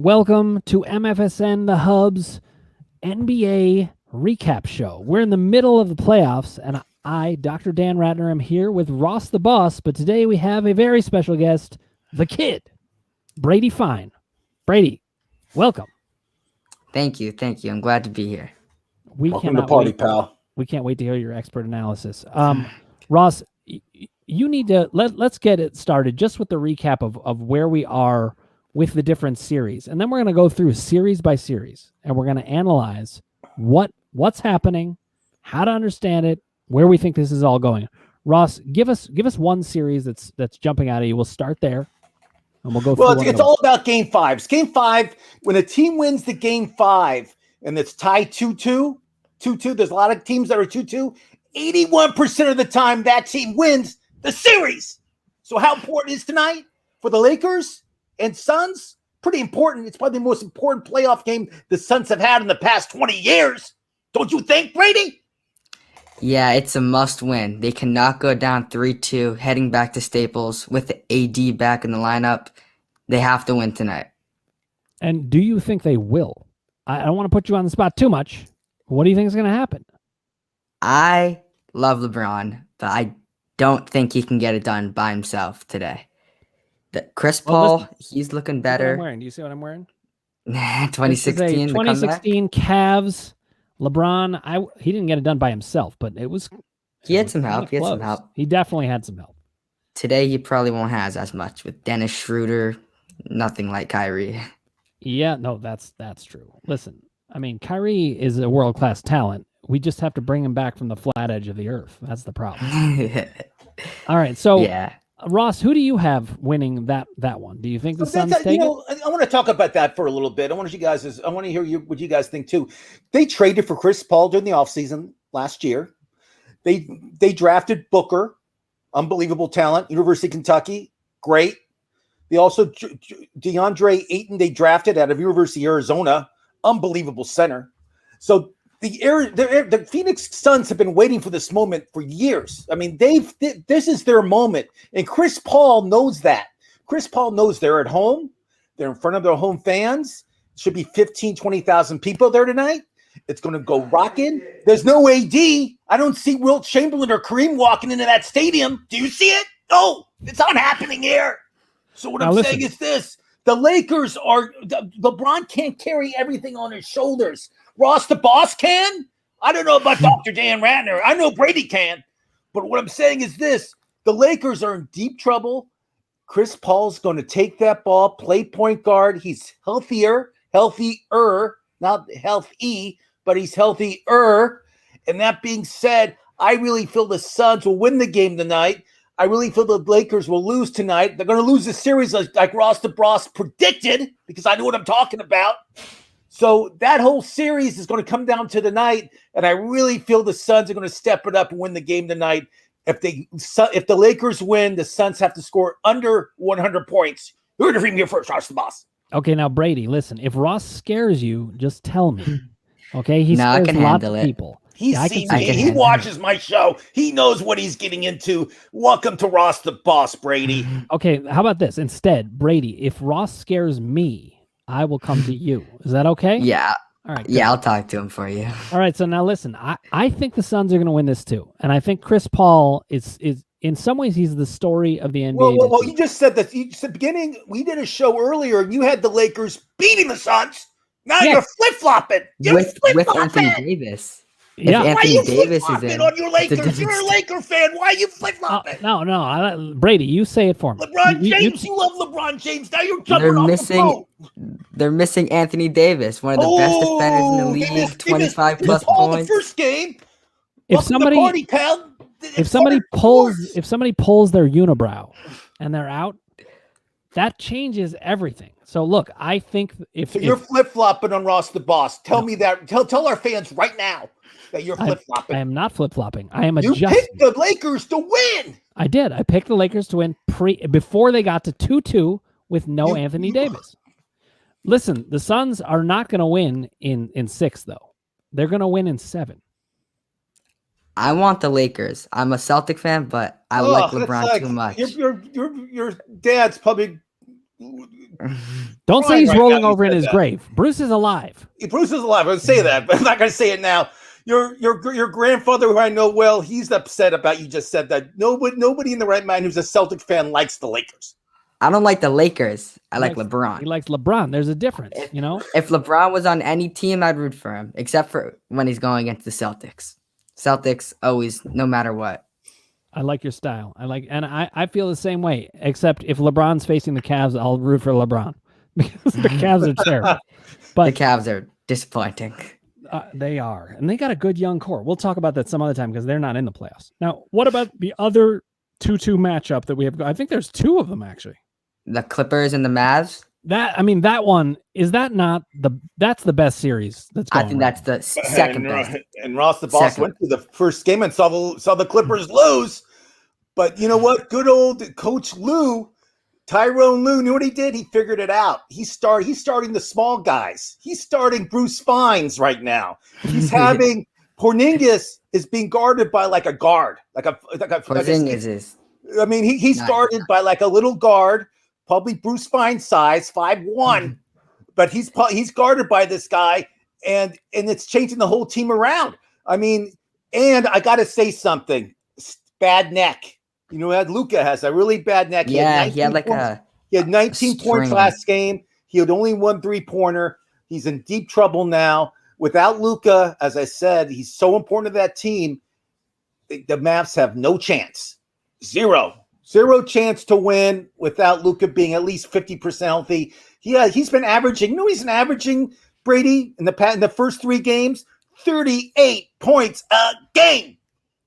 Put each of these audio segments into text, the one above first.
Welcome to MFSN, the Hub's NBA recap show. We're in the middle of the playoffs, and I, Dr. Dan Ratner, am here with Ross the Boss, but today we have a very special guest, the kid, Brady Fine. Brady, welcome. Thank you. I'm glad to be here. Welcome to the party, pal. We can't wait to hear your expert analysis. Ross, you need to let's get it started just with the recap of where we are with the different series, and then we're going to go through series by series, and we're going to analyze what's happening, how to understand it, where we think this is all going. Ross, give us one series that's jumping out at you. We'll start there, and we'll go. Well, it's all about game fives. Game five, when a team wins the game five and it's tied 2-2, there's a lot of teams that are 2-2. 81% of the time, that team wins the series. So how important is tonight for the Lakers and Suns? Pretty important. It's probably the most important playoff game the Suns have had in the past 20 years. Don't you think, Brady? Yeah, it's a must win. They cannot go down 3-2 heading back to Staples with the AD back in the lineup. They have to win tonight. And do you think they will? I don't want to put you on the spot too much. What do you think is going to happen? I love LeBron, but I don't think he can get it done by himself today. Chris Paul, he's looking better. What I'm wearing. Do you see what I'm wearing? 2016. 2016 Cavs. LeBron, he didn't get it done by himself, but he had some help. He definitely had some help. Today, he probably won't have as much with Dennis Schroeder. Nothing like Kyrie. Yeah, no, that's true. Listen, I mean, Kyrie is a world-class talent. We just have to bring him back from the flat edge of the earth. That's the problem. All right, so yeah. Ross, who do you have winning that one? Do you think the Suns take it? I want to talk about that for a little bit. I want to hear what you guys think too. They traded for Chris Paul during the offseason last year. They drafted Booker, unbelievable talent, University of Kentucky, great. They also DeAndre Ayton they drafted out of University of Arizona, unbelievable center. So the Phoenix Suns have been waiting for this moment for years. I mean, this is their moment. And Chris Paul knows that. Chris Paul knows they're at home. They're in front of their home fans. Should be 15, 20,000 people there tonight. It's going to go rocking. There's no AD. I don't see Wilt Chamberlain or Kareem walking into that stadium. Do you see it? No, it's not happening here. So what I'm saying is this. The Lakers LeBron can't carry everything on his shoulders. Ross the Boss can. I don't know about Dr. Dan Ratner. I know Brady can. But what I'm saying is this. The Lakers are in deep trouble. Chris Paul's going to take that ball, play point guard. He's healthier, not healthy, but he's healthier. And that being said, I really feel the Suns will win the game tonight. I really feel the Lakers will lose tonight. They're going to lose the series like Ross the Boss predicted because I know what I'm talking about. So that whole series is going to come down to tonight, and I really feel the Suns are going to step it up and win the game tonight. If the Lakers win, the Suns have to score under 100 points. You're going to me here first, Ross the Boss. Okay, now Brady, listen. If Ross scares you, just tell me. Okay, he scares lots of people. He watches my show. He knows what he's getting into. Welcome to Ross the Boss, Brady. Okay, how about this? Instead, Brady, if Ross scares me, I will come to you. Is that okay? Yeah. All right. Yeah, I'll talk to him for you. All right. So now listen, I think the Suns are going to win this too. And I think Chris Paul is in some ways he's the story of the NBA. Well, you just said that. You said beginning. We did a show earlier and you had the Lakers beating the Suns. Now you're flip-flopping. With Anthony Davis. Yeah. Anthony Davis is in on your Lakers. You're a Laker fan. Why are you flip-flopping? No. Brady, you say it for me. LeBron James, you love LeBron James. Now you're jumping off the boat. They're missing Anthony Davis, one of the best defenders in the league, 25 plus points. The first game. If somebody pulls their unibrow and they're out, that changes everything. So look, I think if you're flip-flopping on Ross the Boss, tell me that. Tell our fans right now that you're flip-flopping. I am not flip-flopping. I am adjusting. You picked the Lakers to win. I did. I picked the Lakers to win before they got to 2-2 with no Anthony Davis. Listen, the Suns are not going to win in 6, though. They're going to win in 7. I want the Lakers. I'm a Celtic fan, but I like LeBron too much. Your dad's probably Don't say crying he's right rolling now you over in said his that. grave. Bruce is alive. Bruce is alive. I would say that, but I'm not going to say it now. Your grandfather, who I know well, he's upset about you just said that. Nobody in the right mind who's a Celtic fan likes the Lakers. I don't like the Lakers. I like He LeBron. likes LeBron. There's a difference, you know? If LeBron was on any team, I'd root for him, except for when he's going against the Celtics. Celtics always, no matter what. I like your style. I feel the same way, except if LeBron's facing the Cavs, I'll root for LeBron because the Cavs are terrible. But The Cavs are disappointing. they are. And they got a good young core. We'll talk about that some other time because they're not in the playoffs. Now, what about the other 2-2 matchup that we have? I think there's two of them, actually. The Clippers and the Mavs. That one, that's the best series that's going I think right that's the second best. And Ross the boss went to the first game and saw the Clippers lose. But you know what? Good old Coach Lou, Tyrone Lue, knew what he did? He figured it out. He's starting the small guys. He's starting Bruce Fines right now. He's having Porzingis is being guarded by like a guard, Porzingis is. I mean, he's guarded by like a little guard, probably Bruce Fine size, 5'1", but he's guarded by this guy, and it's changing the whole team around. I mean, and I got to say something. Bad neck. You know, Luka has a really bad neck. He had 19 points last game. He had only 1 3-pointer. He's in deep trouble now. Without Luka, as I said, he's so important to that team. The Mavs have no chance. Zero chance to win without Luka being at least 50% healthy. He's been averaging. You know, he's been averaging, Brady, in the first 3 games, 38 points a game.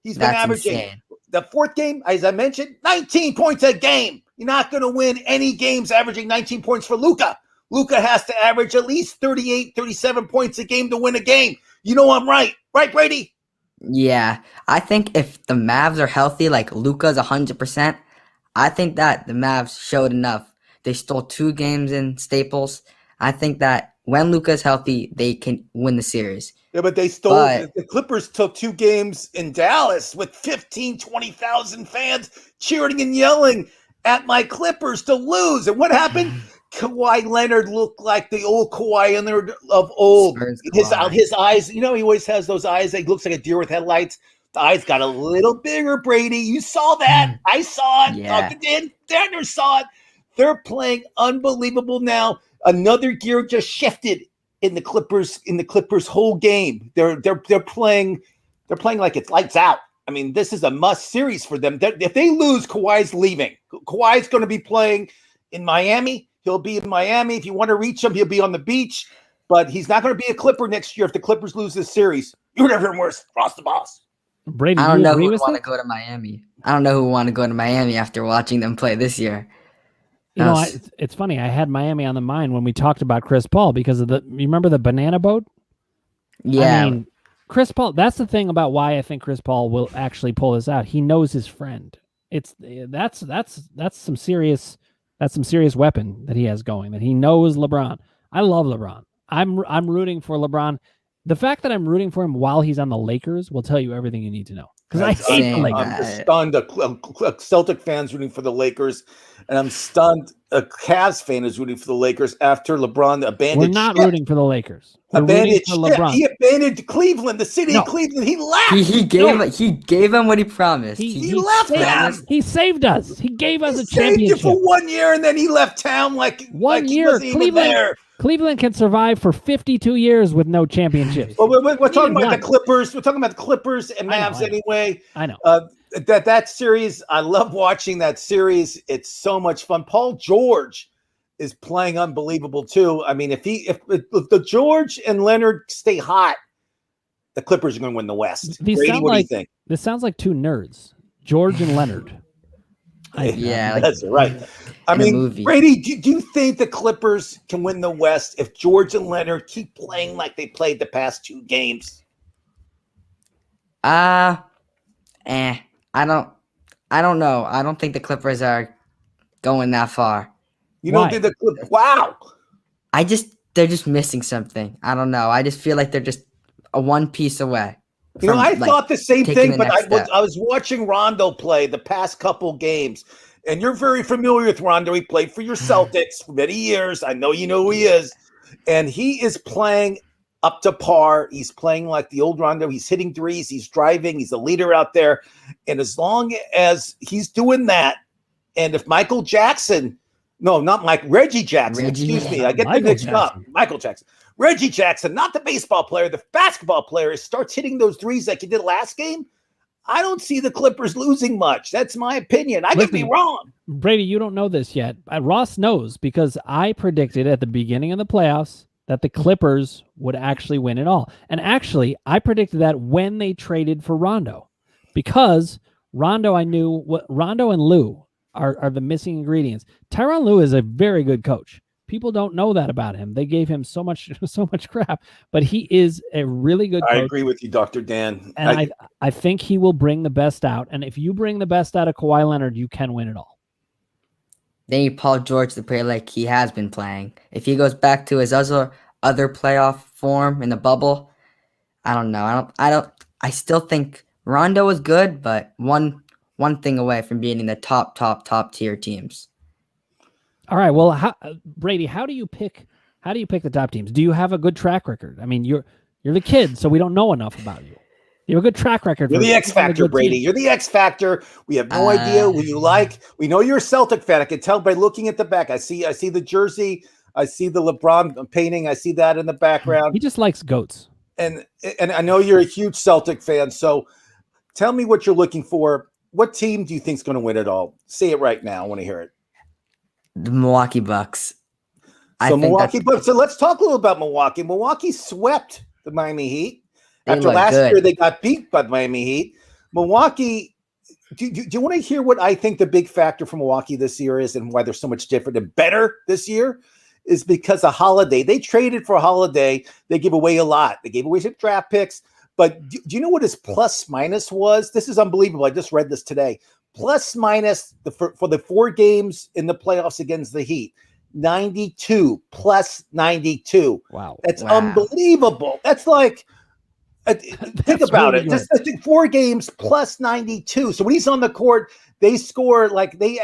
He's been averaging. Insane. The 4th game, as I mentioned, 19 points a game. You're not going to win any games averaging 19 points for Luka. Luka has to average at least 38, 37 points a game to win a game. You know I'm right. Right, Brady? Yeah. I think if the Mavs are healthy, like Luka's 100%, I think that the Mavs showed enough. They stole 2 games in Staples. I think that when Luka's healthy, they can win the series. Yeah, but the Clippers took 2 games in Dallas with 15, 20,000 fans cheering and yelling at my Clippers to lose. And what happened? Kawhi Leonard looked like the old Kawhi Leonard of old. His eyes, you know, he always has those eyes. He looks like a deer with headlights. The eyes got a little bigger, Brady. You saw that. I saw it. Yeah. You did. Ratner saw it. They're playing unbelievable now. Another gear just shifted in the Clippers whole game. They're playing like it's lights out. I mean, this is a must series for them. If they lose, Kawhi's leaving. Kawhi's going to be playing in Miami. He'll be in Miami. If you want to reach him, he'll be on the beach. But he's not going to be a Clipper next year if the Clippers lose this series. You're never worse. Ross the boss. Brady, I don't know who would would want to go to Miami. I don't know who would want to go to Miami after watching them play this year. You know, it's funny. I had Miami on the mind when we talked about Chris Paul because of you remember the banana boat? Yeah. I mean, Chris Paul, that's the thing about why I think Chris Paul will actually pull this out. He knows his friend. That's some serious weapon that he has going, that he knows LeBron. I love LeBron. I'm rooting for LeBron. The fact that I'm rooting for him while he's on the Lakers will tell you everything you need to know. Because I hate the Lakers. I'm stunned. A Celtic fan's rooting for the Lakers, and I'm stunned. A Cavs fan is rooting for the Lakers after LeBron abandoned. We're not rooting for the Lakers. Abandoned for LeBron. He abandoned Cleveland, the city of Cleveland. He left. He gave him what he promised. He left town. He saved us. He gave us a Saved you championship for 1 year, and then he left town like 1 he year. wasn't even there. Cleveland can survive for 52 years with no championships. Well, we're talking about the Clippers. We're talking about the Clippers and Mavs anyway. I know. That series, I love watching that series. It's so much fun. Paul George is playing unbelievable too. I mean, if the George and Leonard stay hot, the Clippers are going to win the West. Brady, what do you think? This sounds like 2 nerds, George and Leonard. Yeah, that's right. I mean, Brady, do you think the Clippers can win the West if George and Leonard keep playing like they played the past 2 games? I don't know. I don't think the Clippers are going that far. You don't think the Clippers? Wow. They're just missing something. I don't know. I just feel like they're just a one piece away. I thought the same thing, but I was watching Rondo play the past couple games, And you're very familiar with Rondo. He played for your Celtics for many years. I know you know who he is. And he is playing up to par. He's playing like the old Rondo. He's hitting threes. He's driving. He's a leader out there. And as long as he's doing that, and if Michael Jackson, no, not Mike, Reggie Jackson, excuse me, I get them mixed up. Michael Jackson. Reggie Jackson, not the baseball player, the basketball player, starts hitting those threes like he did last game. I don't see the Clippers losing much. That's my opinion. I could be wrong. Brady, you don't know this yet. Ross knows because I predicted at the beginning of the playoffs that the Clippers would actually win it all. And actually, I predicted that when they traded for Rondo. Because Rondo, I knew what Rondo and Lou are the missing ingredients. Tyronn Lue is a very good coach. People don't know that about him. They gave him so much crap, but he is a really good coach. I agree with you, Dr. Dan. And I think he will bring the best out. And if you bring the best out of Kawhi Leonard, you can win it all. They need Paul George to play like he has been playing. If he goes back to his other playoff form in the bubble, I don't know. I still think Rondo is good, but one thing away from being in the top tier teams. All right. Well, Brady, how do you pick the top teams? Do you have a good track record? I mean, you're the kid, so we don't know enough about you. You have a good track record. You're the X Factor, Brady. You're the X Factor. We have no idea who you like. We know you're a Celtic fan. I can tell by looking at the back. I see the jersey. I see the LeBron painting. I see that in the background. He just likes goats. And I know you're a huge Celtic fan. So tell me what you're looking for. What team do you think is going to win it all? Say it right now. I want to hear it. The Milwaukee Bucks. So Milwaukee Bucks. So let's talk a little about Milwaukee. Milwaukee swept the Miami Heat. After last year, they got beat by the Miami Heat. Milwaukee, do you want to hear what I think the big factor for Milwaukee this year is and why they're so much different and better this year? Is because of Holiday. They traded for Holiday. They give away a lot. They gave away some draft picks. But do you know what his plus minus was? This is unbelievable. I just read this today. Plus minus for the 4 games in the playoffs against the Heat, 92 plus 92. Wow. That's unbelievable. That's like, think about it. Just 4 games plus 92. So when he's on the court, they score like he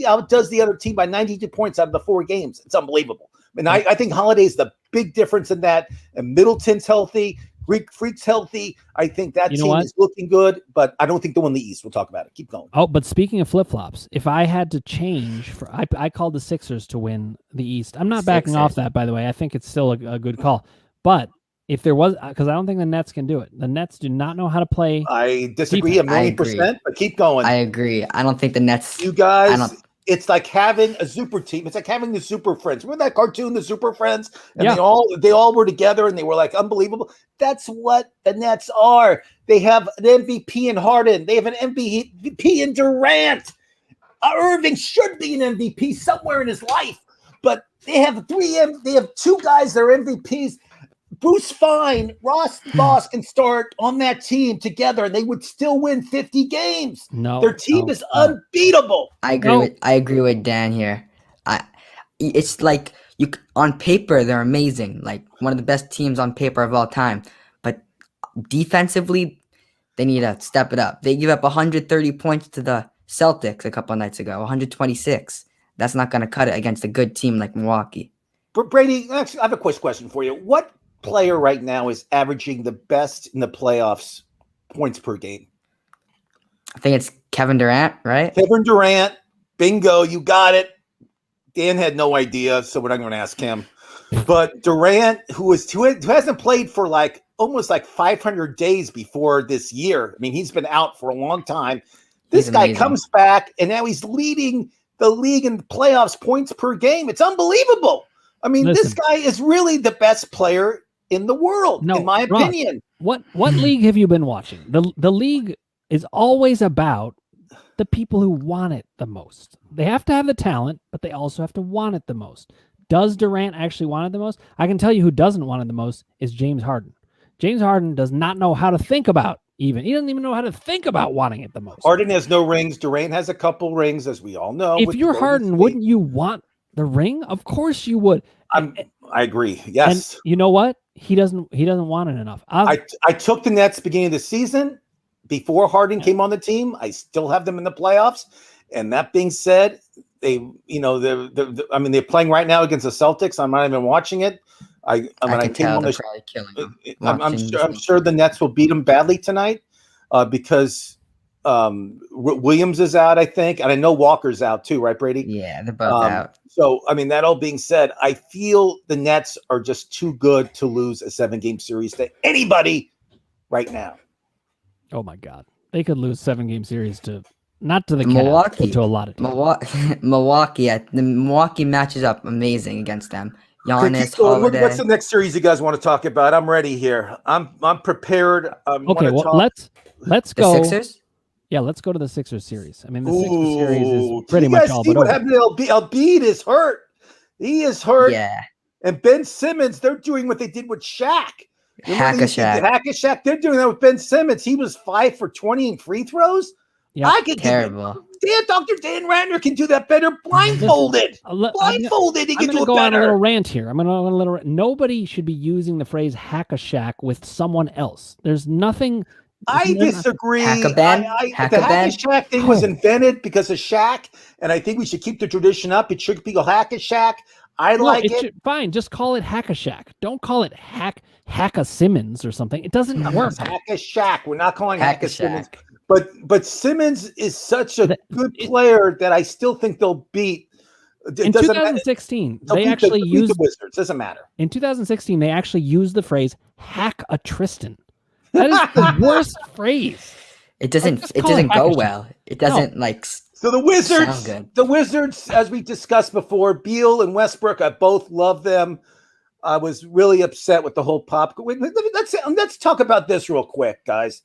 outdoes the other team by 92 points out of the 4 games. It's unbelievable. And I think Holiday's the big difference in that. And Middleton's healthy. Greek Freak's healthy. I think that team is looking good, but I don't think they'll win the East. We'll talk about it. Keep going. Oh, but speaking of flip-flops, if I had to change, I called the Sixers to win the East. I'm not backing off that, by the way. I think it's still a good call. But if there was, because I don't think the Nets can do it. The Nets do not know how to play. I disagree 1,000,000%, but keep going. I agree. I don't think the Nets. You guys, it's like having a super team. It's like having the Super Friends. Remember that cartoon, the Super Friends? And they all were together and they were like unbelievable. That's what the Nets are. They have an MVP in Harden. They have an MVP in Durant. Irving should be an MVP somewhere in his life, but they have 2 guys that are MVPs. Bruce Fine, Ross Boss can start on that team together, and they would still win 50 games. No, their team is unbeatable. I agree with Dan here. It's like on paper they're amazing, like one of the best teams on paper of all time. But defensively, they need to step it up. They give up 130 points to the Celtics a couple nights ago, 126. That's not going to cut it against a good team like Milwaukee. Brady, actually, I have a quick question for you. What player right now is averaging the best in the playoffs points per game? I think it's Kevin Durant, right? Kevin Durant. Bingo. You got it. Dan had no idea, so we're not going to ask him. But Durant, who hasn't played for almost 500 days before this year. I mean, he's been out for a long time. This guy comes back, and now he's leading the league in playoffs points per game. It's unbelievable. I mean, this guy is really the best player in the world, in my opinion. What league have you been watching? The league is always about the people who want it the most. They have to have the talent, but they also have to want it the most. Does Durant actually want it the most? I can tell you who doesn't want it the most is James Harden. James Harden does not know how to think about he doesn't even know how to think about wanting it the most. Harden has no rings. Durant has a couple rings, as we all know. If you're Harden, wouldn't you want the ring? Of course you would. I agree. Yes. And you know what? He doesn't want it enough. I took the Nets beginning of the season before Harden came on the team. I still have them in the playoffs. And that being said, they're playing right now against the Celtics. I'm not even watching it. I can tell they're probably killing them. I'm sure the Nets will beat them badly tonight because Williams is out, I think, and I know Walker's out too, right, Brady? Yeah, they're both out. So, that all being said, I feel the Nets are just too good to lose a 7-game series to anybody right now. Oh my God, they could lose 7-game series to not to the Milwaukee, Cavs, but to a lot of teams. Milwaukee. The Milwaukee matches up amazing against them. Giannis, Holiday. What's the next series you guys want to talk about? I'm ready here. I'm prepared. Okay, well, let's go. The Sixers? Yeah, let's go to the Sixers series. I mean, the Sixers series is pretty much all but what over. happened to Embiid is hurt. He is hurt. Yeah. And Ben Simmons, they're doing what they did with Shaq. Hack-a-Shaq. They're doing that with Ben Simmons. He was 5 for 20 in free throws. Yep. Terrible. Dr. Dan Ratner can do that better blindfolded. Blindfolded, he can do it better. I'm going to go on a little rant here. Nobody should be using the phrase hack-a-Shaq with someone else. There's nothing. I disagree. Hack-a-Ben? The hack-a-Shaq thing was invented because of Shaq, and I think we should keep the tradition up. It should be a hack-a-Shaq. Fine, just call it hack-a-Shaq. Don't call it hack-a-Simmons or something. It doesn't work. Hack-a-Shaq. We're not calling hack-a-Simmons. But Simmons is such a good player that I still think they'll beat. In 2016, they actually used the Wizards. Doesn't matter. In 2016, they actually used the phrase "hack a Tristan." That is the worst phrase. It doesn't go well. It doesn't So the Wizards, as we discussed before, Beal and Westbrook, I both love them. I was really upset with the whole pop. Let's talk about this real quick, guys.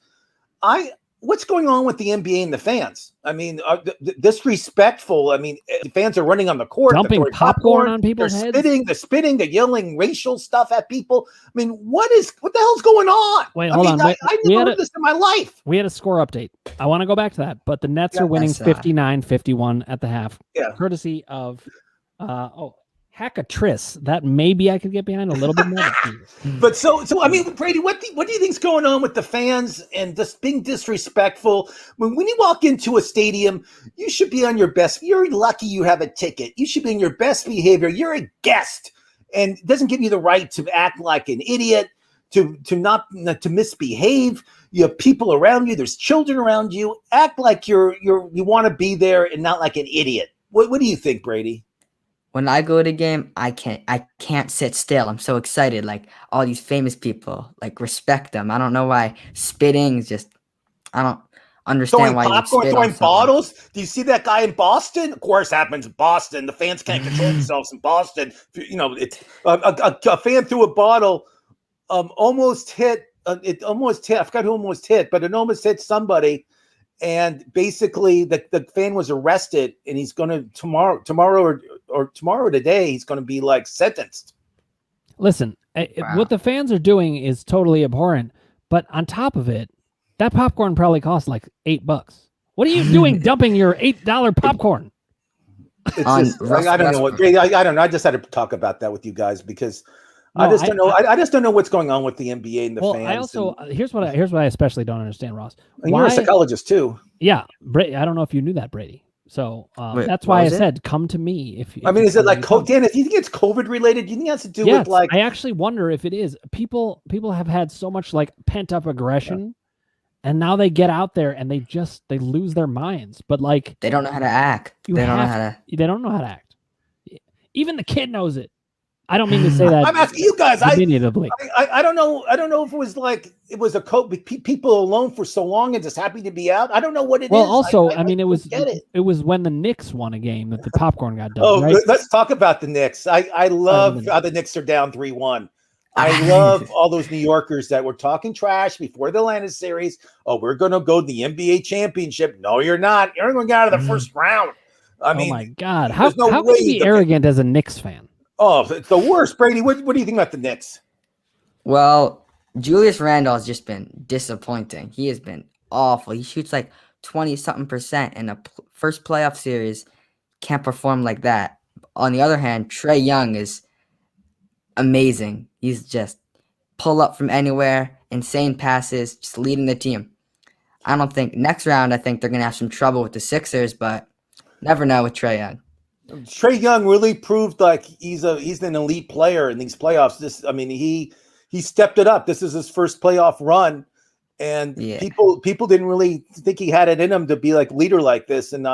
What's going on with the NBA and the fans? I mean, disrespectful. I mean, the fans are running on the court, dumping popcorn on people's heads. They're spitting, they're yelling racial stuff at people. I mean, what the hell's going on? Wait, hold on. I never heard this in my life. We had a score update. I want to go back to that, but the Nets are winning 59-51 at the half, courtesy of Hack-a-Tris. That maybe I could get behind a little bit more. But so I mean, Brady, what do you think's going on with the fans and just being disrespectful? When you walk into a stadium, you should be on your best. You're lucky you have a ticket. You should be in your best behavior. You're a guest, and it doesn't give you the right to act like an idiot, to misbehave. You have people around you. There's children around you. Act like you want to be there and not like an idiot. What do you think, Brady? When I go to a game, I can't sit still. I'm so excited. Like all these famous people, respect them. I don't know why spitting is just. I don't understand why popcorn, you spit throwing on bottles. Do you see that guy in Boston? Of course, happens in Boston. The fans can't control themselves in Boston. It's a fan threw a bottle, almost hit. It almost hit. I forgot who almost hit, but it almost hit somebody. And basically, the fan was arrested, and he's going to tomorrow or today, he's going to be sentenced. Listen, what the fans are doing is totally abhorrent. But on top of it, that popcorn probably costs $8. What are you doing dumping your $8 popcorn? I don't know what. I don't know. I just had to talk about that with you guys because. I just don't know what's going on with the NBA and the fans. I also here's what I especially don't understand, Ross. You're a psychologist too. Yeah, I don't know if you knew that, Brady. So that's why I said, come to me. If is it like COVID? Dan, do you think it's COVID related? Do you think it has to do with I actually wonder if it is. People have had so much pent up aggression, and now they get out there and they lose their minds. But they don't know how to act. They don't know how to act. Even the kid knows it. I don't mean to say that. I'm asking you guys. I don't know. I don't know if it was it was a people alone for so long and just happy to be out. I don't know what it is. Well, also, it was when the Knicks won a game that the popcorn got done. Oh, right? Let's talk about the Knicks. I love how the Knicks are down 3-1. I love all those New Yorkers that were talking trash before the Atlanta series. Oh, we're going to go to the NBA championship. No, you're not. You're going to get out of the first round. Oh my God. How can you be arrogant as a Knicks fan? Oh, it's the worst, Brady. What do you think about the Knicks? Well, Julius Randle has just been disappointing. He has been awful. He shoots 20-something% in a first playoff series. Can't perform like that. On the other hand, Trae Young is amazing. He's just pull up from anywhere, insane passes, just leading the team. I think next round, they're going to have some trouble with the Sixers, but Never know with Trae Young. Trae Young really proved like he's an elite player in these playoffs. He stepped it up. This is his first playoff run, and people didn't really think he had it in him to be like leader like this. And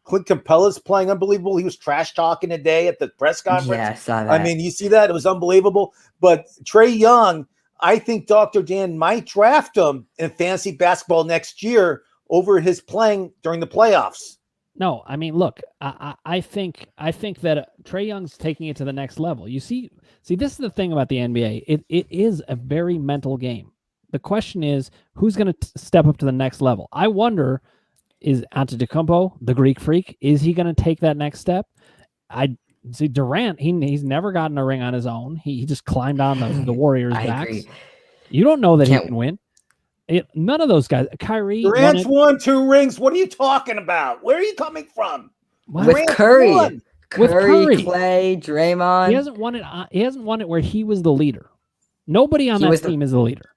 Clint Capella's playing unbelievable. He was trash talking today at the press conference. Yeah, I saw that. I mean, you see that? It was unbelievable. But Trae Young, I think Dr. Dan might draft him in fantasy basketball next year over his playing during the playoffs. No, I mean, look, I think that Trae Young's taking it to the next level. You see, this is the thing about the NBA. It is a very mental game. The question is, who's going to step up to the next level? I wonder, is Antetokounmpo, the Greek freak, is he going to take that next step? I see Durant. He's never gotten a ring on his own. He just climbed on the Warriors' backs. Agree. You don't know that he can win. None of those guys. Kyrie. Durant's won 2 rings. What are you talking about? Where are you coming from? With Curry. Curry, Clay, Draymond. He hasn't won it. He hasn't won it where he was the leader. Nobody on that team is the leader.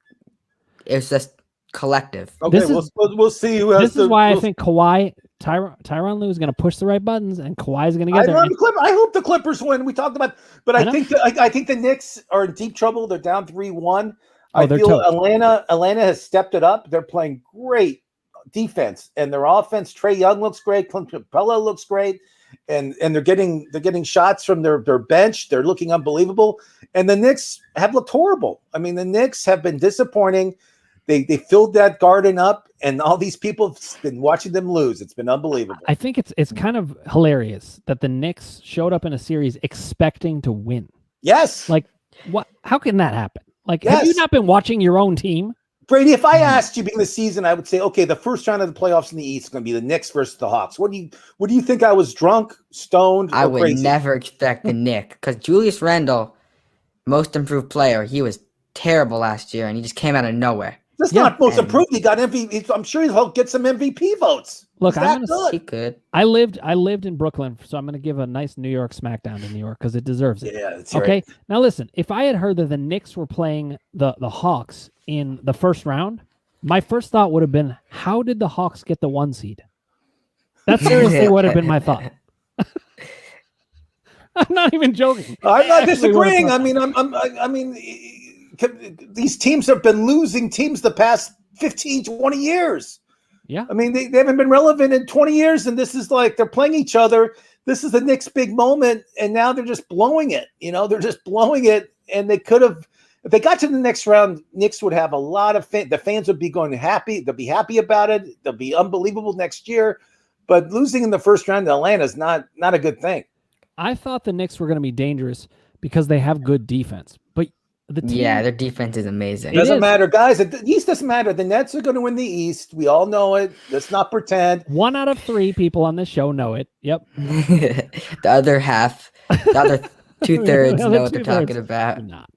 It's just collective. Okay, we'll see who has. This is why I think Kawhi, Tyronn Lue is going to push the right buttons, and Kawhi is going to get there. I hope the Clippers win. We talked about, but I think the Knicks are in deep trouble. They're down 3-1. I feel Atlanta has stepped it up. They're playing great defense, and their offense. Trae Young looks great. Clint Capella looks great, and they're getting shots from their bench. They're looking unbelievable. And the Knicks have looked horrible. I mean, the Knicks have been disappointing. They filled that garden up, and all these people have been watching them lose. It's been unbelievable. I think it's kind of hilarious that the Knicks showed up in a series expecting to win. Yes. Like, what? How can that happen? Like, have you not been watching your own team? Brady, if I asked you beginning of the season, I would say, okay, the first round of the playoffs in the East is going to be the Knicks versus the Hawks. What do you think? I was drunk, stoned, I would crazy? Never expect the Knicks, because Julius Randle, most improved player, he was terrible last year, and he just came out of nowhere. That's not most improved. He got MVP. I'm sure he'll get some MVP votes. Look, he could. I lived in Brooklyn, so I'm going to give a nice New York smackdown to New York because it deserves it. Yeah, that's okay. Right. Now listen, if I had heard that the Knicks were playing the Hawks in the first round, my first thought would have been, how did the Hawks get the 1 seed? That seriously would have been my thought. I'm not even joking. I'm not disagreeing. I mean, these teams have been losing teams the past 15, 20 years. Yeah. I mean, they haven't been relevant in 20 years, and this is like they're playing each other. This is the Knicks' big moment, and now they're just blowing it. They're just blowing it, and they could have, if they got to the next round, Knicks would have a lot of the fans would be going happy. They'll be happy about it. They'll be unbelievable next year. But losing in the first round to Atlanta is not a good thing. I thought the Knicks were going to be dangerous because they have good defense, but their defense is amazing. It doesn't matter, guys. The East doesn't matter. The Nets are going to win the East. We all know it. Let's not pretend. 1 out of 3 people on this show know it. Yep. The other 2/3 know what they're talking about. Not.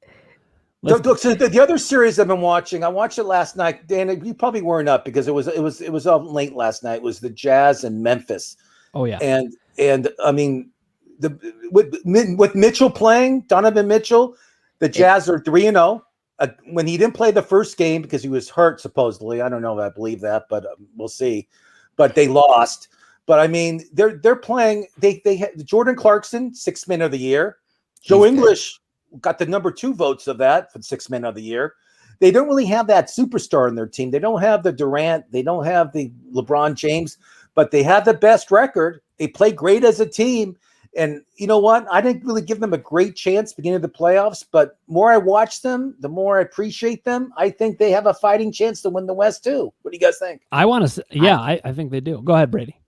Look, so the other series I've been watching, I watched it last night. Dan, you probably weren't up because it was up late last night. It was the Jazz and Memphis. Oh yeah. And I mean, with Mitchell playing, Donovan Mitchell. The Jazz are 3-0. When he didn't play the first game because he was hurt, supposedly. I don't know if I believe that, but we'll see. But they lost. But I mean, they're playing. They had Jordan Clarkson, 6th man of the year. Joe English got the number 2 votes of that for 6th man of the year. They don't really have that superstar in their team. They don't have the Durant. They don't have the LeBron James. But they have the best record. They play great as a team. And you know what? I didn't really give them a great chance beginning of the playoffs, but more I watch them, the more I appreciate them. I think they have a fighting chance to win the West too. What do you guys think? I think they do. Go ahead, Brady.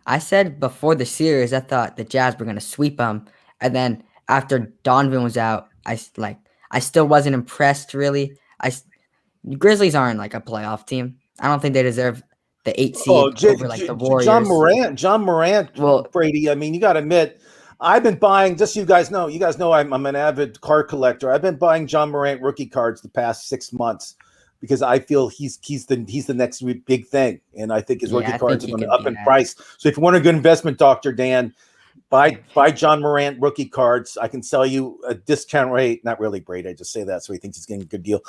I said before the series, I thought the Jazz were going to sweep them. And then after Donovan was out, I still wasn't impressed really. Grizzlies aren't like a playoff team. I don't think they deserve the 8 seed over like the Warriors. John Morant. Well, Brady. I mean, you got to admit, I've been buying. Just so you guys know, I'm an avid card collector. I've been buying John Morant rookie cards the past 6 months because I feel he's the next big thing, and I think his rookie cards are going to up in price. So if you want a good investment, Dr. Dan, buy John Morant rookie cards. I can sell you a discount rate. Not really, Brady. I just say that so he thinks he's getting a good deal.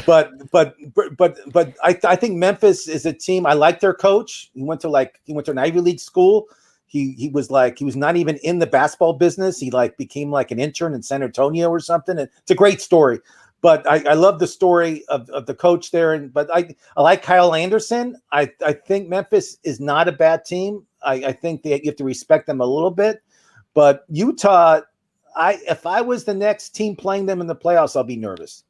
But I think Memphis is a team. I like their coach. He went to an Ivy League school. He was not even in the basketball business. He became like an intern in San Antonio or something. It's a great story. But I love the story of the coach there. But I like Kyle Anderson. I think Memphis is not a bad team. I think you have to respect them a little bit. But Utah, if I was the next team playing them in the playoffs, I'll be nervous.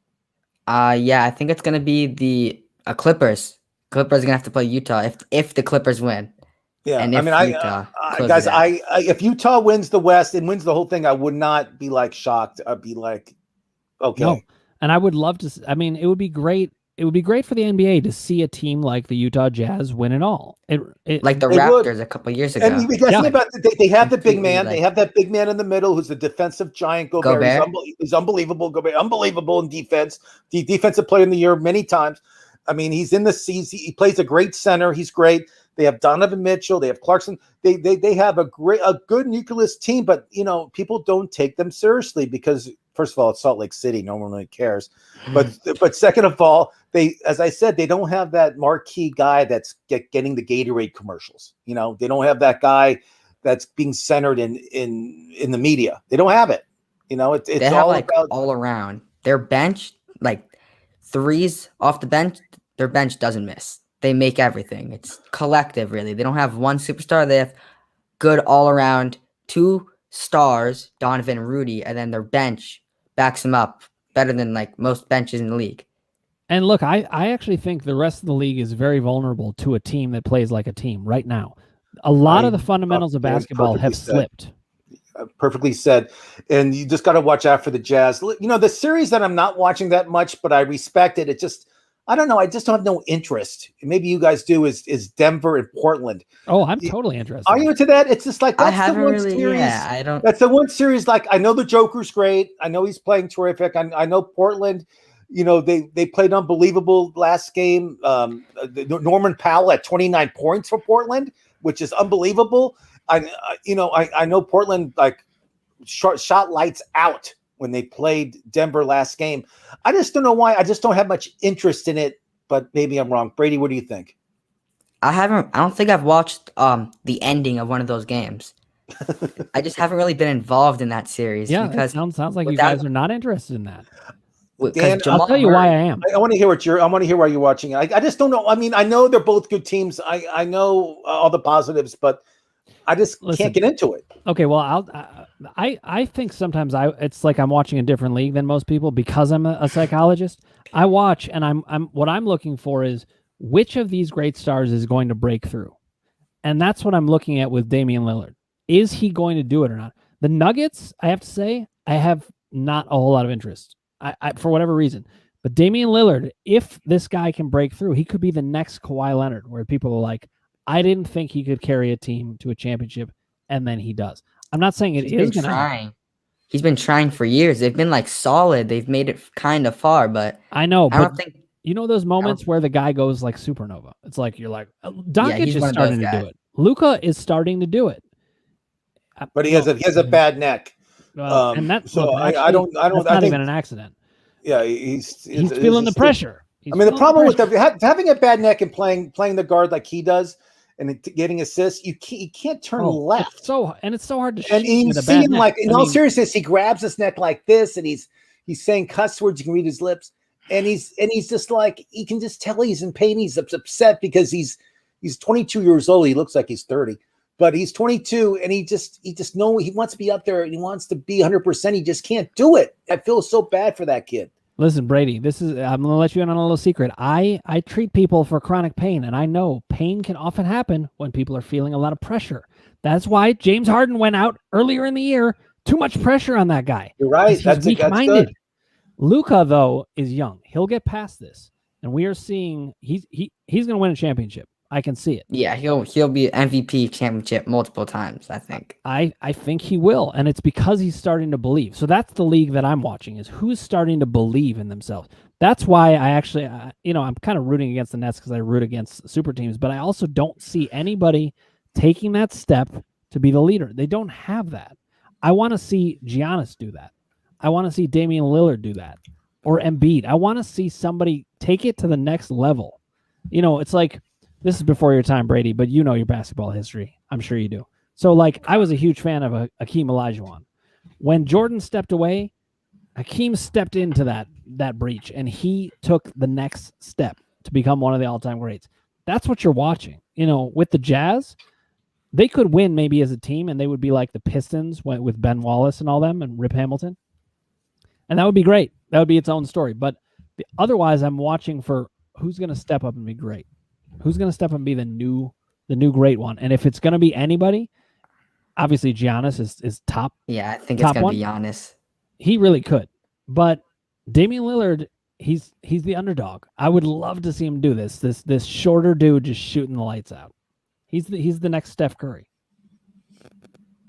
Yeah, I think it's gonna be the Clippers. Clippers are gonna have to play Utah if the Clippers win. Yeah, and I mean, guys, if Utah wins the West and wins the whole thing, I would not be shocked. I'd be like, okay. No, and I would love to. I mean, it would be great. It would be great for the NBA to see a team like the Utah Jazz win it all. Like the Raptors a couple years ago. And you guys think about they have the big man. They have that big man in the middle who's the defensive giant. Gobert. He's unbelievable. Gobert, unbelievable in defense. The defensive player in the year many times. I mean, he's in the season. He plays a great center. He's great. They have Donovan Mitchell. They have Clarkson. They have a good nucleus team, but people don't take them seriously because first of all, it's Salt Lake City. No one really cares. But second of all, as I said, they don't have that marquee guy that's getting the Gatorade commercials. They don't have that guy that's being centered in the media. They don't have it. It's they have all about all around. Their bench, threes off the bench, their bench doesn't miss. They make everything. It's collective, really. They don't have one superstar. They have good all around 2 stars, Donovan and Rudy, and then their bench backs them up better than most benches in the league. And look, I actually think the rest of the league is very vulnerable to a team that plays like a team right now. A lot of the fundamentals of basketball have slipped. Perfectly said. And you just got to watch out for the Jazz. The series that I'm not watching that much, but I respect it. It just, I don't know. I just don't have no interest. Maybe you guys do is Denver and Portland. Oh, I'm totally interested. Are you into that? It's just that's I haven't the one really, series. Yeah, I don't. That's the one series. I know the Joker's great. I know he's playing terrific. I know Portland. They played unbelievable last game. Norman Powell had 29 points for Portland, which is unbelievable. I know Portland shot lights out when they played Denver last game. I just don't know why. I just don't have much interest in it, but maybe I'm wrong. Brady, what do you think? I don't think I've watched the ending of one of those games. I just haven't really been involved in that series. Yeah, because sounds like you guys are not interested in that. Dan, I'll tell you why I am. I want to hear I want to hear why you're watching it. I just don't know. I mean, I know they're both good teams. I know all the positives, but I just can't get into it. Okay, well, I think sometimes it's like I'm watching a different league than most people because I'm a psychologist. I watch and what I'm looking for is which of these great stars is going to break through, and that's what I'm looking at with Damian Lillard. Is he going to do it or not? The Nuggets, I have to say, I have not a whole lot of interest. I for whatever reason. But Damian Lillard, if this guy can break through, he could be the next Kawhi Leonard, where people are like, I didn't think he could carry a team to a championship, and then he does. I'm not saying it is going to happen. He's been trying for years. They've been solid. They've made it kind of far, but I know. I don't think those moments where the guy goes like supernova. It's like you're like Doncic is starting to do it. Luka is starting to do it, but he has a bad neck. And that's I don't. That's not even an accident. Yeah, he's feeling the pressure. The problem with having a bad neck and playing the guard like he does and getting assists, you can't turn left. It's so hard to. And you see him in all seriousness, he grabs his neck like this, and he's saying cuss words. You can read his lips, and he's just you can just tell he's in pain. He's upset because he's 22 years old. He looks like he's 30. But he's 22, and he just know he wants to be up there, and he wants to be 100%. He just can't do it. I feel so bad for that kid. Listen, Brady, I'm going to let you in on a little secret. I treat people for chronic pain, and I know pain can often happen when people are feeling a lot of pressure. That's why James Harden went out earlier in the year. Too much pressure on that guy. You're right. He's weak-minded. Luka, though, is young. He'll get past this, and we are seeing he's going to win a championship. I can see it. Yeah, he'll be MVP championship multiple times, I think. I think he will, and it's because he's starting to believe. So that's the league that I'm watching, is who's starting to believe in themselves. That's why I actually, I'm kind of rooting against the Nets because I root against super teams, but I also don't see anybody taking that step to be the leader. They don't have that. I want to see Giannis do that. I want to see Damian Lillard do that, or Embiid. I want to see somebody take it to the next level. You know, it's like, this is before your time, Brady, but you know your basketball history. I'm sure you do. So, like, I was a huge fan of Hakeem Olajuwon. When Jordan stepped away, Hakeem stepped into that breach, and he took the next step to become one of the all-time greats. That's what you're watching. You know, with the Jazz, they could win maybe as a team, and they would be like the Pistons with Ben Wallace and all them and Rip Hamilton. And that would be great. That would be its own story. But otherwise, I'm watching for who's going to step up and be great. Who's going to step up and be the new great one. And if it's going to be anybody, obviously Giannis is top. Yeah, I think it's going to be Giannis. He really could. But Damian Lillard, he's the underdog. I would love to see him do this. This shorter dude just shooting the lights out. He's the next Steph Curry.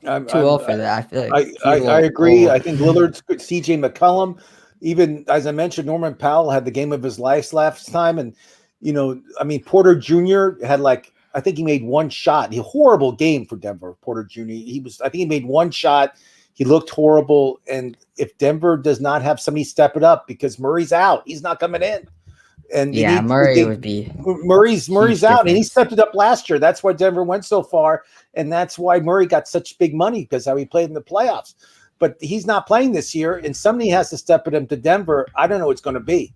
I'm too old for that. I feel like I agree. I think Lillard's good. CJ McCollum, even as I mentioned, Norman Powell had the game of his life last time, and you know, I mean, Porter Jr. had I think he made one shot. A horrible game for Denver. Porter Jr. I think he made one shot. He looked horrible, and if Denver does not have somebody step it up because Murray's out, he's not coming in. And yeah, Murray would be Murray's out, and he stepped it up last year. That's why Denver went so far, and that's why Murray got such big money because how he played in the playoffs. But he's not playing this year, and somebody has to step it into Denver. I don't know what it's going to be.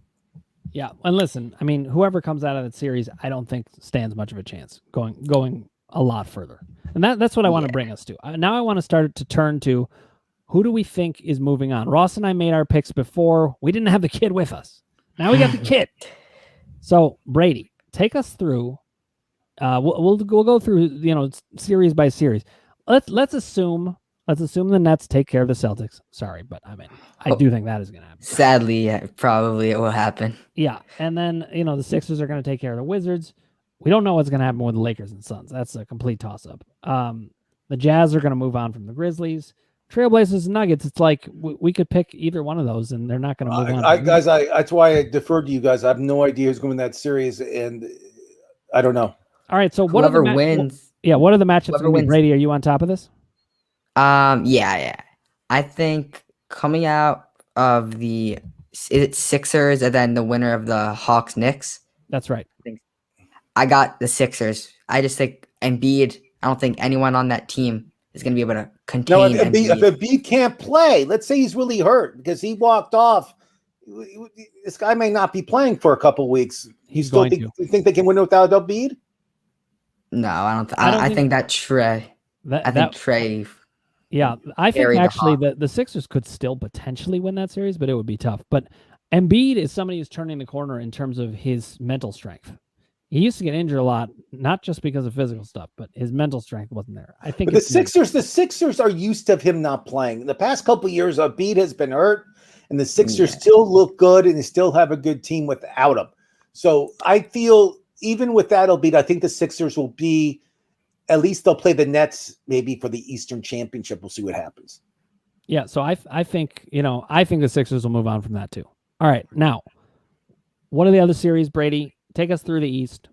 Yeah, and listen, I mean, whoever comes out of that series, I don't think stands much of a chance going a lot further. And that's what I want to bring us to. Now I want to start to turn to who do we think is moving on. Ross and I made our picks before. We didn't have the kid with us. Now we got the kid. So Brady, take us through. We'll go through series by series. Let's assume the Nets take care of the Celtics. Sorry, but I mean I do think that is going to happen. Sadly, yeah, probably it will happen. Yeah, and then the Sixers are going to take care of the Wizards. We don't know what's going to happen with the Lakers and Suns. That's a complete toss up. The Jazz are going to move on from the Grizzlies. Trailblazers and Nuggets, it's like we could pick either one of those, and they're not going to move on. That's why I deferred to you guys. I have no idea who's going to win that series, and I don't know. All right, so whoever wins. What are the matchups going to be? Brady, are you on top of this? Yeah. I think coming out of the Sixers and then the winner of the Hawks Knicks. That's right. I got the Sixers. I just think Embiid. I don't think anyone on that team is going to be able to contain Embiid. If Embiid can't play, let's say he's really hurt because he walked off. This guy may not be playing for a couple weeks. You think they can win without Embiid? No, I don't. I think that Trey. Trey. Yeah, I think actually the Sixers could still potentially win that series, but it would be tough. But Embiid is somebody who's turning the corner in terms of his mental strength. He used to get injured a lot, not just because of physical stuff, but his mental strength wasn't there. I think the Sixers are used to him not playing. In the past couple of years, Embiid has been hurt, and the Sixers still look good, and they still have a good team without him. So I feel even without Embiid, I think the Sixers will be. At least they'll play the Nets maybe for the Eastern Championship. We'll see what happens. Yeah, so I think the Sixers will move on from that too. All right, now, what are the other series, Brady? Take us through the East.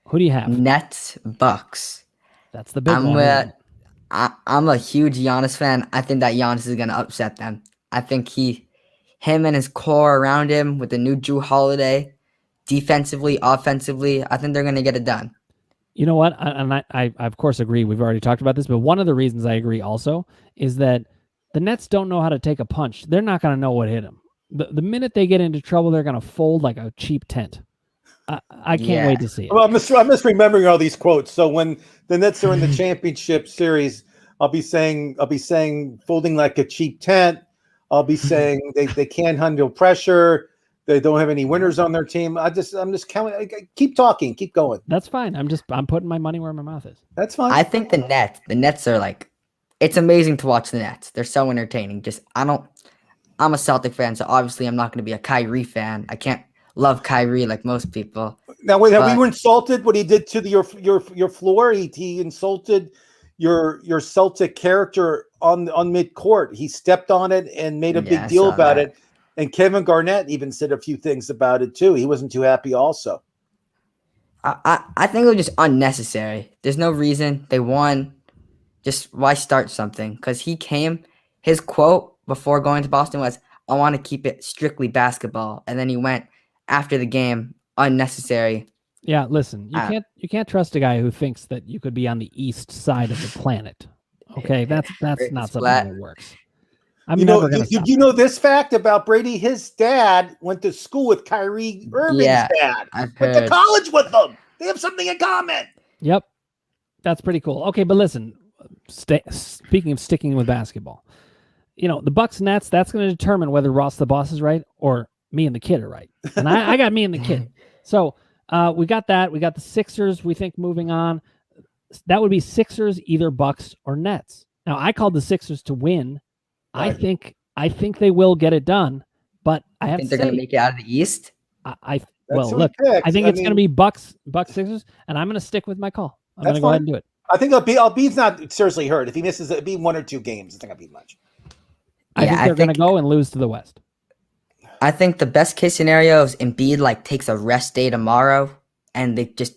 Who do you have? Nets, Bucks. That's the big one. I'm a huge Giannis fan. I think that Giannis is going to upset them. I think him and his core around him with the new Jrue Holiday, defensively, offensively, I think they're going to get it done. You know what? I of course agree. We've already talked about this, but one of the reasons I agree also is that the Nets don't know how to take a punch. They're not going to know what hit them. The minute they get into trouble, they're going to fold like a cheap tent. I can't wait to see it. Well, I'm just remembering all these quotes. So when the Nets are in the championship series, I'll be saying folding like a cheap tent. I'll be saying they can't handle pressure. They don't have any winners on their team. I'm just counting. Keep talking. Keep going. That's fine. I'm putting my money where my mouth is. That's fine. I think the Nets are like, it's amazing to watch the Nets. They're so entertaining. I'm a Celtic fan, so obviously I'm not going to be a Kyrie fan. I can't love Kyrie like most people. Now, wait, have we insulted what he did to your floor? He insulted your Celtic character on mid-court. He stepped on it and made a big deal about it. And Kevin Garnett even said a few things about it too. He wasn't too happy also. I think it was just unnecessary. There's no reason. They won. just why start something? Because his quote before going to Boston was, "I want to keep it strictly basketball," and then he went after the game unnecessary. Yeah, listen, you can't trust a guy who thinks that you could be on the east side of the planet. Okay, that's It's not something flat. that works. I'm never gonna stop. You know this fact about Brady? His dad went to school with Kyrie Irving's Yeah, dad. I've Went to heard. college with them. They have something in common. Yep, that's pretty cool. Okay, but listen, speaking of sticking with basketball, the Bucks Nets. That's going to determine whether Ross the boss is right or me and the kid are right. And I got me and the kid. So we got that. We got the Sixers. We think moving on. That would be Sixers, either Bucks or Nets. Now I called the Sixers to win. Right. I think they will get it done, but I have think to they're going to say, make it out of the East. look, I think it's going to be Bucks Sixers, and I'm going to stick with my call. I'm going to go ahead and do it. I think Embiid's not seriously hurt. If he misses, it'll be 1 or 2 games. I think Embiid much. I think they're going to go and lose to the West. I think the best case scenario is Embiid takes a rest day tomorrow, and they just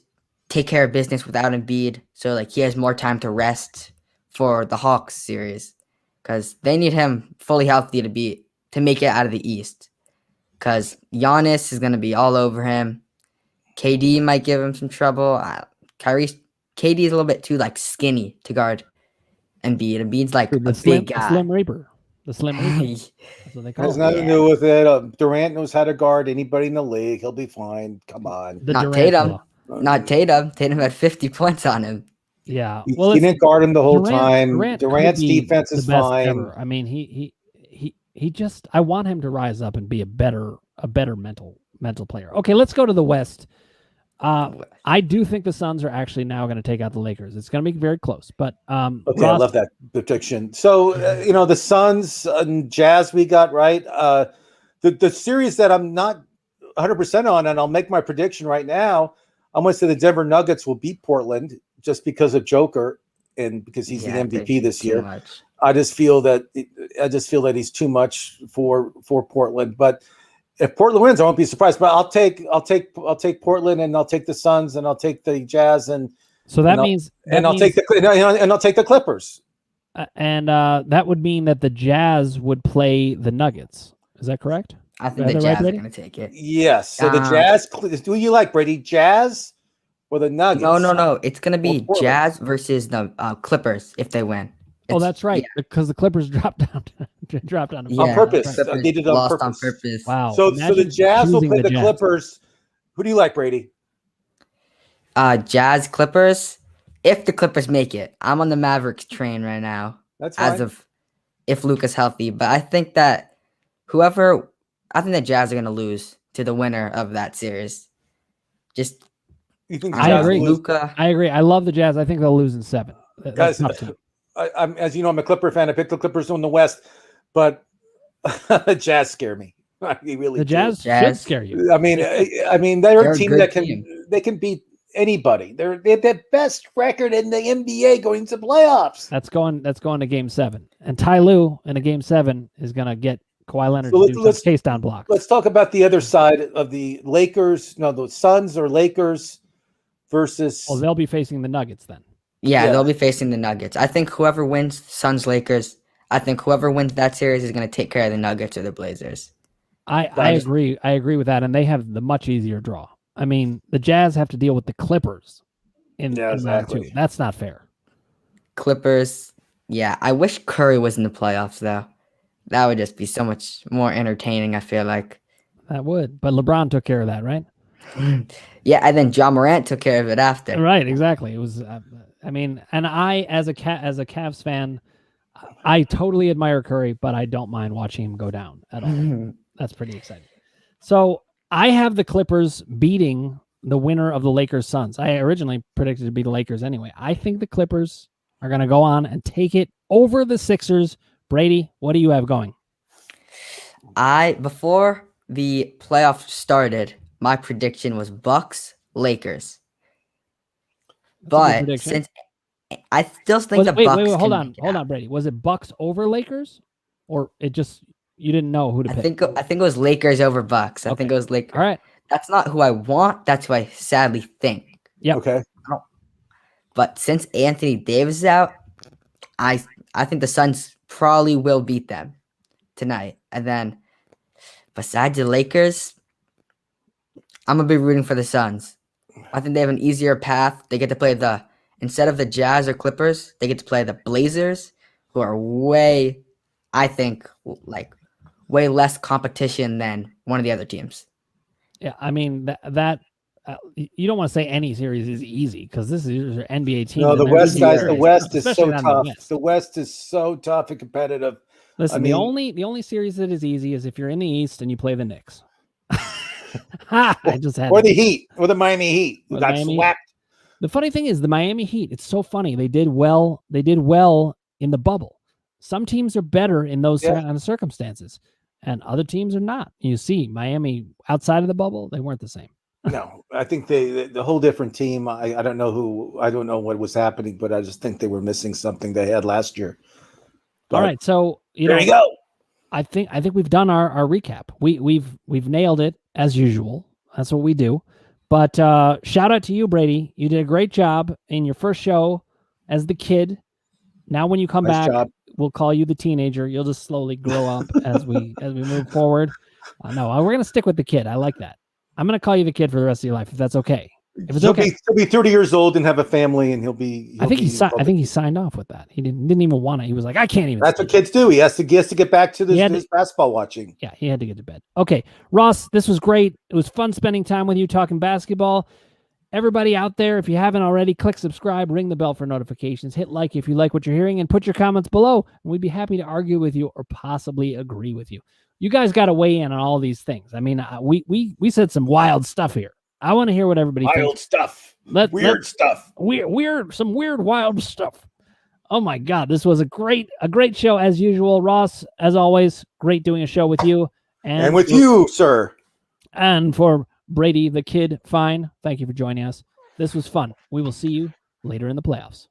take care of business without Embiid, so he has more time to rest for the Hawks series, because they need him fully healthy to make it out of the East. Because Giannis is going to be all over him. KD might give him some trouble. KD is a little bit too skinny to guard Embiid. Embiid's a big guy. The Slim Reaper. The Slim Reaper. That's what they call Has it. nothing to do with it. Durant knows how to guard anybody in the league. He'll be fine. Come on. Not Tatum. Not Tatum. Tatum had 50 points on him. Yeah. Well, he didn't guard him the whole time. Durant's defense is fine. Ever. I mean, he just, I want him to rise up and be a better mental player. Okay, let's go to the West. I do think the Suns are actually now going to take out the Lakers. It's going to be very close, but okay, Ross, I love that prediction. So the Suns and Jazz we got right. The series that I'm not 100% on, and I'll make my prediction right now. I'm going to say the Denver Nuggets will beat Portland just because of Joker and because he's the MVP this year. I just feel that he's too much for Portland, but. If Portland wins, I won't be surprised. But I'll take Portland, and I'll take the Suns, and I'll take the Jazz, and so I'll take the Clippers. And that would mean that the Jazz would play the Nuggets. Is that correct? I think the Jazz are going to take it. Yes. So the Jazz. Who you like, Brady? Jazz or the Nuggets? No. It's going to be Jazz versus the Clippers if they win. That's right, because the Clippers dropped down on purpose. They did it on purpose. Wow. So the Jazz will play the Clippers. Who do you like, Brady? Jazz, Clippers. If the Clippers make it, I'm on the Mavericks train right now. That's fine. As of if Luka's healthy, but I think that the Jazz are going to lose to the winner of that series. Just you think? I agree. Luka. I agree. I love the Jazz. I think they'll lose in 7. Guys, I'm as you know, I'm a Clipper fan. I picked the Clippers in the West, but the Jazz scare me. The Jazz should scare you. I mean, they're a team that can beat anybody. They're the best record in the NBA going to playoffs. That's going to Game 7, and Ty Lue in a Game 7 is going to get Kawhi Leonard to do some case down block. Let's talk about the other side of the Lakers. No, the Suns or Lakers versus. Well, they'll be facing the Nuggets then. Yeah, they'll be facing the Nuggets. I think whoever wins Suns Lakers, I think whoever wins that series is going to take care of the Nuggets or the Blazers. I agree. I agree with that, and they have the much easier draw. I mean, the Jazz have to deal with the Clippers in round 2. That's not fair. Clippers, yeah. I wish Curry was in the playoffs though. That would just be so much more entertaining. I feel like that would, but LeBron took care of that, right? Yeah, and then John Morant took care of it after. Right, exactly. It was. I mean, and I, as a Cavs fan, I totally admire Curry, but I don't mind watching him go down at all. That's pretty exciting. So I have the Clippers beating the winner of the Lakers Suns. I originally predicted to be the Lakers anyway. I think the Clippers are going to go on and take it over the Sixers. Brady, what do you have going? Before the playoffs started, my prediction was Bucks, Lakers. But since I still think Bucks. Wait, hold on, Brady. Was it Bucks over Lakers, or it just you didn't know who to pick? I think it was Lakers over Bucks. I think it was Lakers. All right, that's not who I want. That's who I sadly think. Yeah. Okay. But since Anthony Davis is out, I think the Suns probably will beat them tonight. And then besides the Lakers, I'm gonna be rooting for the Suns. I think they have an easier path. They get to play instead of the Jazz or Clippers, they get to play the Blazers, who are I think, way less competition than one of the other teams. Yeah, I mean you don't want to say any series is easy because this is your NBA team. No, the West, guys. The West is so tough. The West is so tough and competitive. Listen, the only series that is easy is if you're in the East and you play the Knicks. I just had the Heat or the Miami Heat. Who got swept. The funny thing is the Miami Heat. It's so funny. They did well. They did well in the bubble. Some teams are better in those circumstances, and other teams are not. You see, Miami outside of the bubble, they weren't the same. No, I think the whole different team. I don't know what was happening, but I just think they were missing something they had last year. But, all right, so there you go. I think we've done our recap. We've nailed it as usual. That's what we do. But shout out to you, Brady. You did a great job in your first show as the kid. Now when you come back, we'll call you the teenager. You'll just slowly grow up as we move forward. No, we're gonna stick with the kid. I like that. I'm gonna call you the kid for the rest of your life if that's okay. If it's okay, he'll be 30 years old and have a family, and I think he signed off with that. He didn't even want to. He was like, I can't even. That's what kids do. He has to get back to his basketball watching. Yeah, he had to get to bed. Okay, Ross, this was great. It was fun spending time with you talking basketball. Everybody out there, if you haven't already, click subscribe, ring the bell for notifications, hit like if you like what you're hearing, and put your comments below. And we'd be happy to argue with you or possibly agree with you. You guys got to weigh in on all these things. I mean, we said some wild stuff here. I want to hear what everybody thinks. Wild stuff. Weird stuff. Some weird, wild stuff. Oh my God, this was a great show as usual. Ross, as always, great doing a show with you and with you, sir. And for Brady the Kid Fine, thank you for joining us. This was fun. We will see you later in the playoffs.